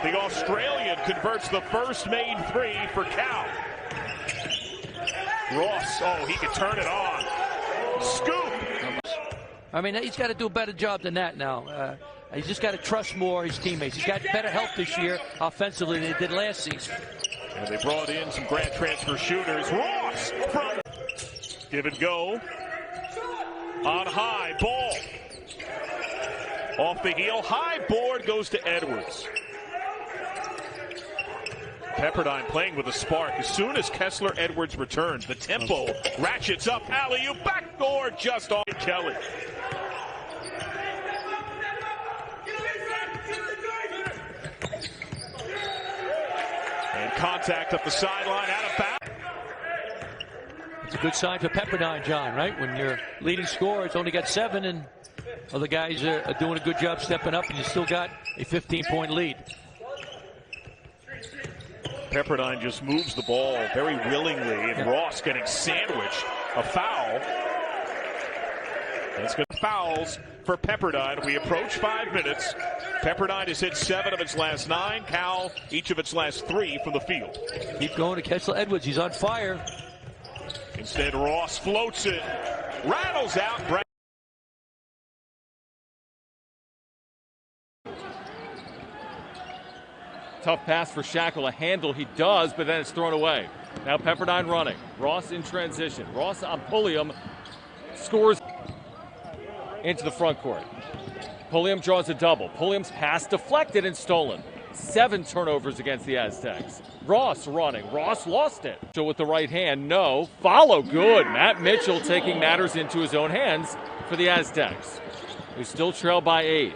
The Australian converts the first made three for Cal. Ross, oh, he can turn it on. Scoop! I mean, he's got to do a better job than that now. He's just got to trust more his teammates. He's got better help this year offensively than he did last season. And they brought in some grad transfer shooters. Ross from give and go. On high, ball. Off the heel, high board goes to Edwards. Pepperdine playing with a spark. As soon as Kessler Edwards returns, the tempo ratchets up. Alley-oop, backdoor just off Kelly. And contact up the sideline, out of bounds. It's a good sign for Pepperdine, John, right? When your leading scorer has only got 7 and other guys are doing a good job stepping up, and you still got a 15-point lead. Pepperdine just moves the ball very willingly, and Ross getting sandwiched. A foul. That's good. Fouls for Pepperdine. We approach 5 minutes. Pepperdine has hit 7 of its last 9. Cal, each of its last 3 from the field. Keep going to Kessler Edwards. He's on fire. Instead, Ross floats it. Rattles out. Tough pass for Shackle, a handle he does, but then it's thrown away. Now Pepperdine running. Ross in transition. Ross on Pulliam, scores into the front court. Pulliam draws a double. Pulliam's pass deflected and stolen. 7 turnovers against the Aztecs. Ross running. Ross lost it. So with the right hand, no. Follow, good. Matt Mitchell taking matters into his own hands for the Aztecs, who still trail by 8.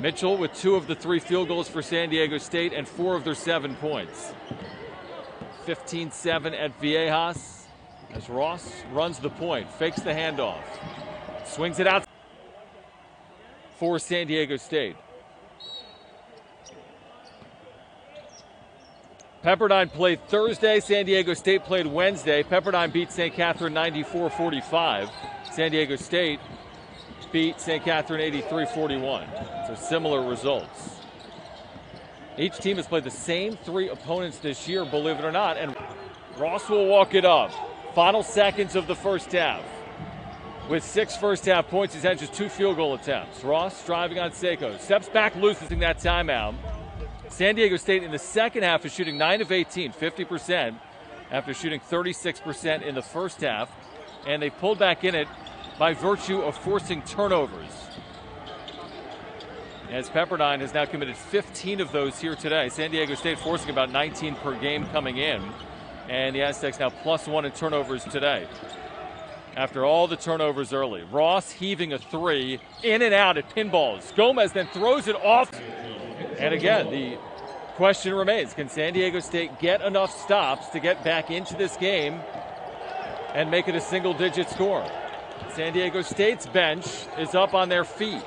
Mitchell with 2 of the 3 field goals for San Diego State and 4 of their 7 points. 15-7 at Viejas as Ross runs the point, fakes the handoff, swings it out for San Diego State. Pepperdine played Thursday, San Diego State played Wednesday. Pepperdine beat St. Catherine 94-45. San Diego State beat St. Catherine 83-41. So similar results. Each team has played the same 3 opponents this year, believe it or not, and Ross will walk it up. Final seconds of the first half. With 6 first half points, he's had just 2 field goal attempts. Ross driving on Seiko, steps back, losing that timeout. San Diego State in the second half is shooting 9 of 18, 50%, after shooting 36% in the first half, and they pulled back in it by virtue of forcing turnovers. As Pepperdine has now committed 15 of those here today. San Diego State forcing about 19 per game coming in, and the Aztecs now +1 in turnovers today. After all the turnovers early, Ross heaving a 3, in and out at pinballs. Gomez then throws it off. And again, the question remains, can San Diego State get enough stops to get back into this game and make it a single-digit score? San Diego State's bench is up on their feet.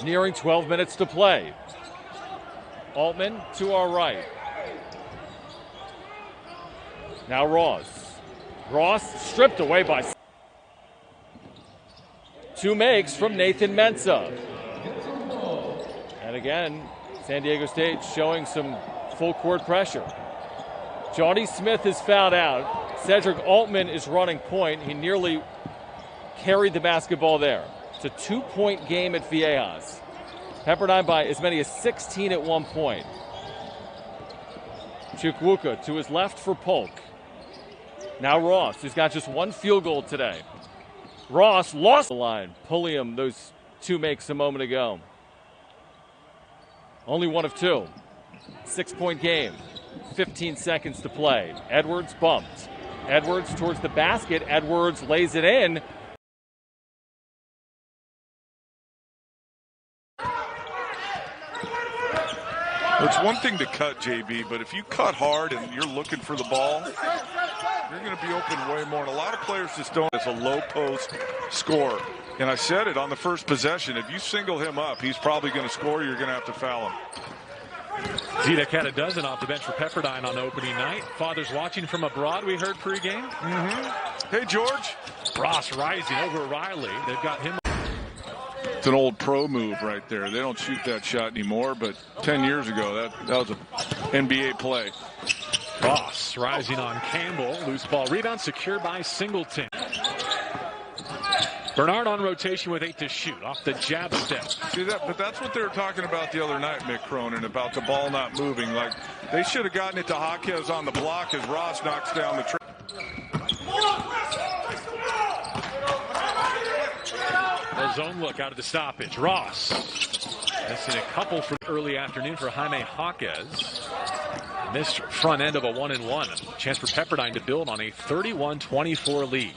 Nearing 12 minutes to play. Altman to our right. Now Ross. Ross stripped away by 2 makes from Nathan Mensah. And again, San Diego State showing some full court pressure. Johnny Smith is fouled out. Cedric Altman is running point. He nearly carried the basketball there. It's a 2-point game at Viejas. Pepperdine by as many as 16 at one point. Chukwuka to his left for Polk. Now Ross, who's got just 1 field goal today. Ross lost the line. Pulliam, those 2 makes a moment ago. Only 1 of 2. 6-point game. 15 seconds to play. Edwards bumped. Edwards towards the basket. Edwards lays it in. It's one thing to cut, JB, but if you cut hard and you're looking for the ball, you're going to be open way more. And a lot of players just don't. It's a low post score. And I said it on the first possession. If you single him up, he's probably going to score. You're going to have to foul him. Zidek had a dozen off the bench for Pepperdine on opening night. Fathers watching from abroad, we heard pregame. Hey, George. Ross rising over Riley. They've got him. That's an old pro move right there. They don't shoot that shot anymore, but 10 years ago, that was an NBA play. Ross rising on Campbell. Loose ball rebound secured by Singleton. Bernard on rotation with 8 to shoot off the jab step. See that? But that's what they were talking about the other night, Mick Cronin, about the ball not moving. Like, they should have gotten it to Jaquez on the block as Ross knocks down the trick. A zone look out of the stoppage. Ross missing a couple from early afternoon for Jaime Jaquez. Missed front end of a 1-and-1. Chance for Pepperdine to build on a 31-24 lead.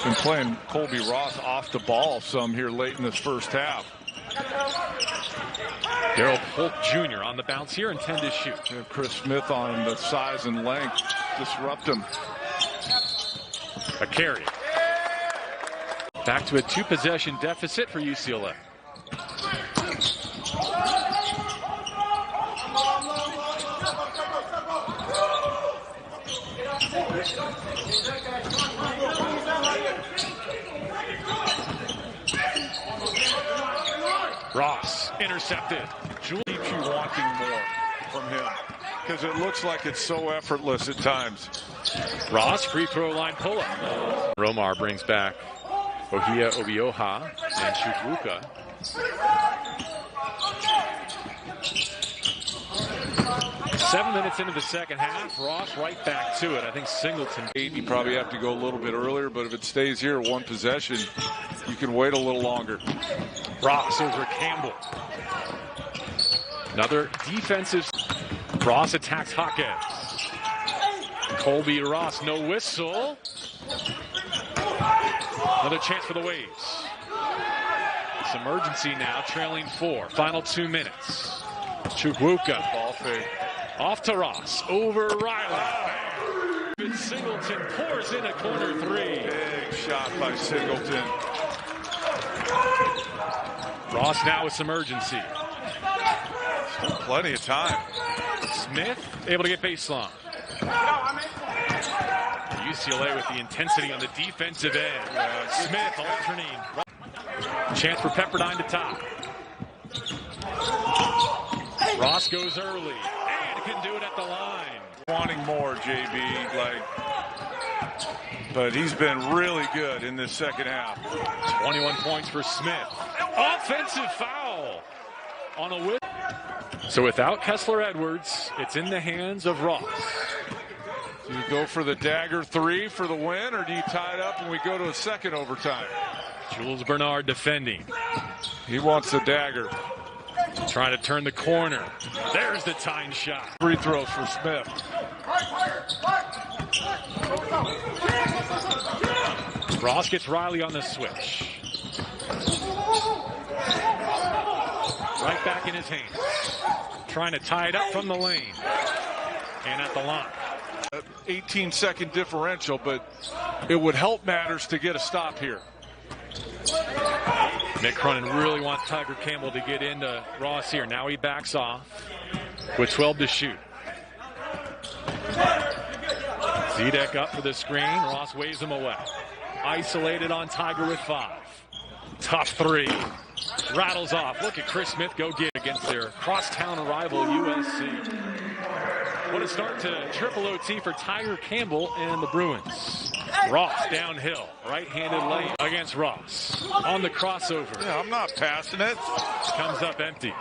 Been playing Colbey Ross off the ball some here late in this first half. Darryl Polk Jr. on the bounce here and 10 to shoot. Chris Smith on the size and length disrupt him. A carry. Back to a 2-possession deficit for UCLA. Ross intercepted. Julie keep you wanting more from him because it looks like it's so effortless at times. Ross free throw line pull-up. Romar brings back Ohia Obioha and Chukwuka. Seven minutes into the second half, Ross right back to it. I think Singleton. You probably have to go a little bit earlier, but if it stays here one possession, you can wait a little longer. Ross over Campbell. Another defensive. Ross attacks Jaquez. Colbey Ross, no whistle. Another chance for the Waves. It's emergency now, trailing 4. Final 2 minutes. Chukwuka. Ball fake. Off to Ross. Over Riley. Singleton pours in a corner 3. Big shot by Singleton. Ross now with some urgency. Still plenty of time. Smith able to get baseline. UCLA with the intensity on the defensive end. Smith alternating. Chance for Pepperdine to top. Ross goes early and can do it at the line. Wanting more, JB, but he's been really good in this second half. 21 points for Smith. Offensive foul on a whip. So without Kessler Edwards, it's in the hands of Ross. Do you go for the dagger 3 for the win, or do you tie it up and we go to a second overtime? Jules Bernard defending. He wants the dagger. Trying to turn the corner. There's the tying shot. Free throws for Smith. Ross gets Riley on the switch. Right back in his hands. Trying to tie it up from the lane. And at the line. 18-second differential, but it would help matters to get a stop here. Mick Cronin really wants Tiger Campbell to get into Ross here. Now he backs off with 12 to shoot. Zedek up for the screen. Ross waves him away. Isolated on Tiger with 5. Tough 3. Rattles off. Look at Chris Smith go get against their crosstown rival USC. What a start to triple OT for Tiger Campbell and the Bruins. Ross downhill. Right-handed lane against Ross. On the crossover. Yeah, I'm not passing it. Comes up empty.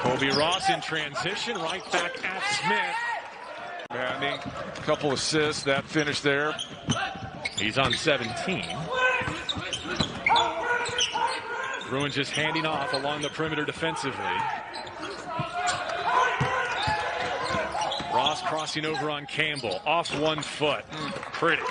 Colbey Ross in transition. Right back at Smith. Manning, a couple assists. That finish there. He's on 17. Bruins just handing off along the perimeter defensively. Ross crossing over on Campbell. Off 1 foot. Pretty.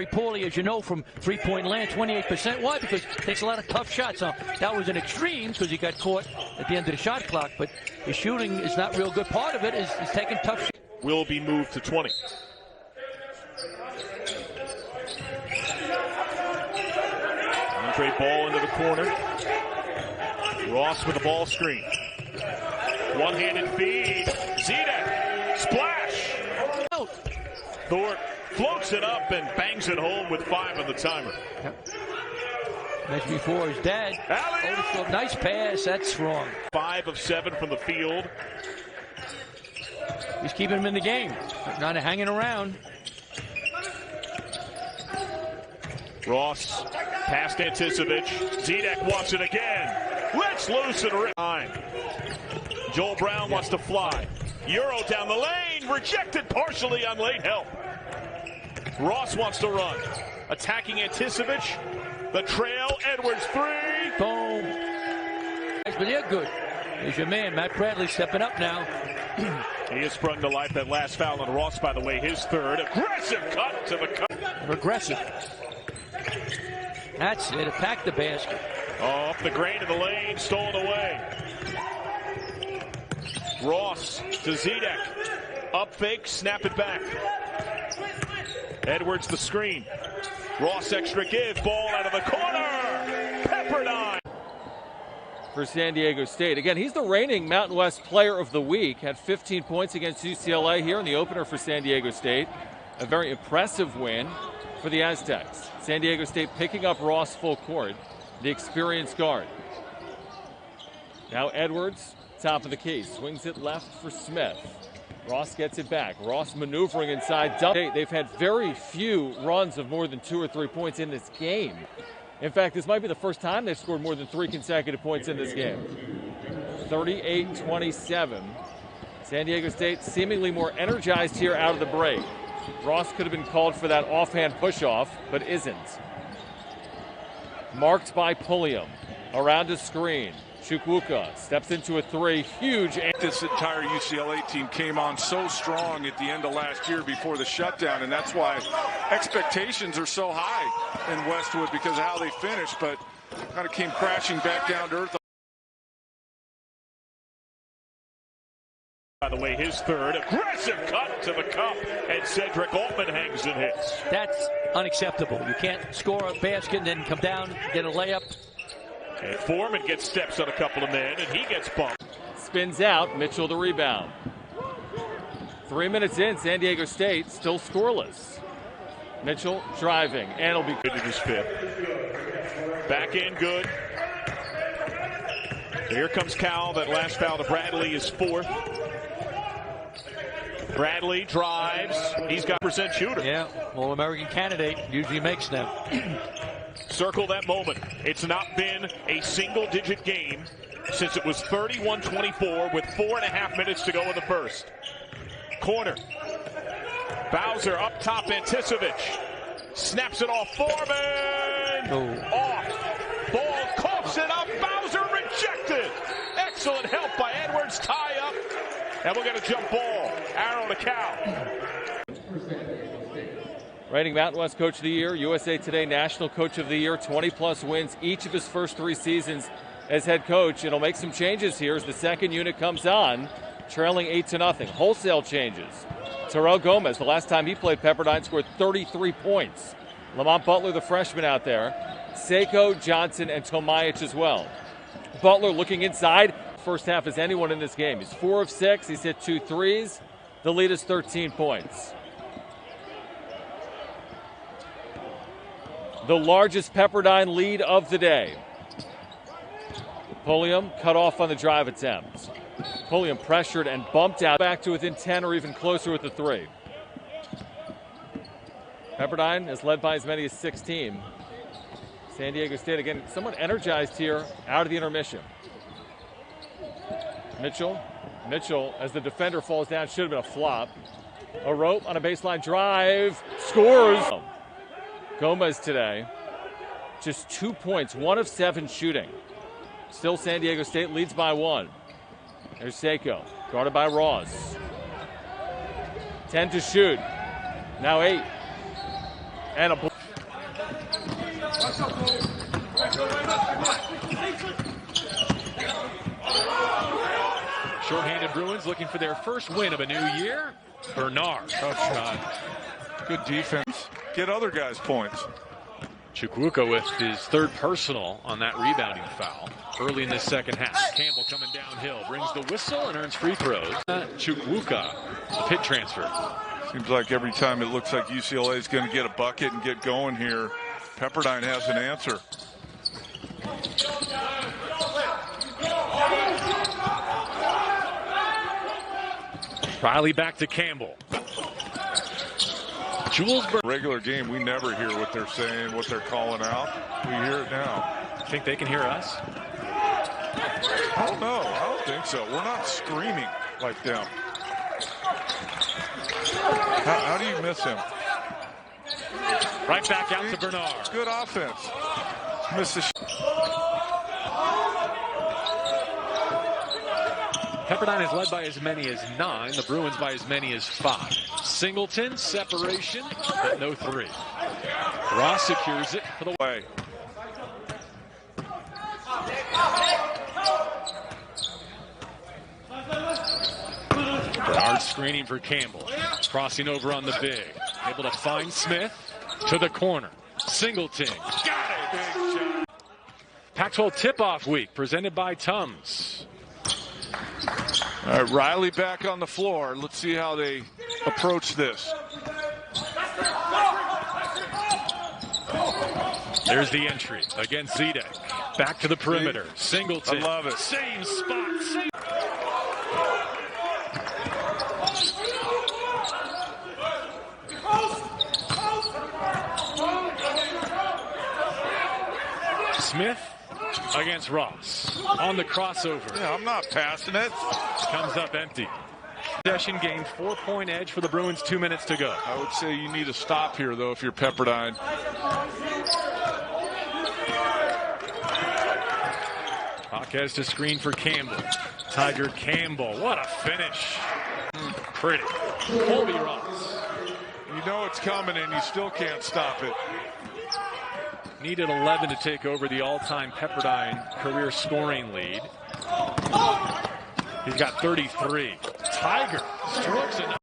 poorly, as you know, from three-point land, 28%. Why? Because it takes a lot of tough shots. Now, that was an extreme because he got caught at the end of the shot clock, but his shooting is not real good. Part of it is taking tough shots. Will be moved to 20. Andre Ball into the corner. Ross with the ball screen. One-handed feed. Zidek. Splash. Out. Thorpe floats it up and bangs it home with 5 on the timer. Yep. As before, his dad. Alley-oop. Nice pass. That's wrong. 5 of 7 from the field. He's keeping him in the game, not hanging around. Ross past Anticevich. Zidek wants it again. Let's loose and rip. Joel Brown wants to fly. Euro down the lane. Rejected partially on late help. Ross wants to run. Attacking Anticevich. The trail. Edwards 3. Boom. But they're good. There's your man, Matt Bradley, stepping up now. He has sprung to life. That last foul on Ross, by the way, his third. Aggressive cut to the cup. Aggressive. That's it. Attack the basket. Off the grain of the lane. Stolen away. Ross to Zidek. Up fake. Snap it back. Edwards the screen. Ross extra give. Ball out of the corner. Pepperdine. For San Diego State. Again, he's the reigning Mountain West Player of the Week. Had 15 points against UCLA here in the opener for San Diego State. A very impressive win for the Aztecs. San Diego State picking up Ross full court, the experienced guard. Now Edwards, top of the key, swings it left for Smith. Ross gets it back. Ross maneuvering inside. They've had very few runs of more than 2 or 3 points in this game. In fact, this might be the first time they've scored more than 3 consecutive points in this game. 38-27. San Diego State seemingly more energized here out of the break. Ross could have been called for that offhand push-off, but isn't. Marked by Pulliam. Around a screen. Chukwuka steps into a 3. Huge. This entire UCLA team came on so strong at the end of last year before the shutdown, and that's why expectations are so high in Westwood because of how they finished, but kind of came crashing back down to earth. By the way, his third. Aggressive cut to the cup, and Cedric Altman hangs and hits. That's unacceptable. You can't score a basket and then come down, get a layup. And Foreman gets steps on a couple of men, and he gets bumped. Spins out. Mitchell the rebound. 3 minutes in, San Diego State still scoreless. Mitchell driving, and it'll be good in his 5th. Back in good. Here comes Cal. That last foul to Bradley is 4th. Bradley drives. He's got % shooter. Yeah, All-American candidate. Usually makes them. Circle that moment. It's not been a single-digit game since it was 31-24 with 4.5 minutes to go in the first. Corner. Bowser up top, Anticevich. Snaps it off, Foreman! Oh. Off. Ball coughs it up, Bowser rejected! Excellent help by Edwards, tie up. And we'll get a jump ball. Arrow to Cal. Reigning Mountain West Coach of the Year, USA Today National Coach of the Year, 20-plus wins each of his first 3 seasons as head coach. It'll make some changes here as the second unit comes on, trailing 8-0. Wholesale changes. Terrell Gomez, the last time he played Pepperdine, scored 33 points. Lamont Butler, the freshman out there. Seiko, Johnson, and Tomajic as well. Butler looking inside. First half as anyone in this game. He's 4 of 6. He's hit 2 threes. The lead is 13 points. The largest Pepperdine lead of the day. Pulliam cut off on the drive attempt. Pulliam pressured and bumped out back to within 10 or even closer with the 3. Pepperdine is led by as many as 16. San Diego State, again, somewhat energized here out of the intermission. Mitchell, as the defender falls down, should have been a flop. A rope on a baseline drive, scores. Gomez today, just 2 points, 1 of 7 shooting. Still San Diego State leads by 1. There's Seiko, guarded by Ross. 10 to shoot, now 8. And a Pepperdine Bruins looking for their first win of a new year. Bernard, tough shot. Good defense. Get other guys points. Chukwuka with his third personal on that rebounding foul early in the second half. Campbell coming downhill, brings the whistle and earns free throws. Chukwuka, the pit transfer. Seems like every time it looks like UCLA is going to get a bucket and get going here, Pepperdine has an answer. Riley back to Campbell. Regular game, we never hear what they're saying, what they're calling out. We hear it now. Think they can hear us? I don't know. I don't think so. We're not screaming like them. How do you miss him? Right back out to Bernard. Good offense. Miss the Pepperdine is led by as many as 9. The Bruins by as many as 5. Singleton, separation, but no 3. Ross secures it for the way. Bernard screening for Campbell. Crossing over on the big. Able to find Smith to the corner. Singleton. Got it. Big shot. Pac-12 tip-off week presented by Tums. All right, Riley back on the floor. Let's see how they approach this. There's the entry against Zedek. Back to the perimeter. Singleton. I love it. Same spot. Smith against Ross on the crossover. Yeah, I'm not passing it. Comes up empty. Possession gained 4-point edge for the Bruins. 2 minutes to go. I would say you need to stop here, though, if you're Pepperdine. Hawkes to screen for Campbell. Tiger Campbell. What a finish. Pretty. Colbey Ross. You know it's coming, and you still can't stop it. Needed 11 to take over the all-time Pepperdine career scoring lead. He's got 33. Tiger strokes it.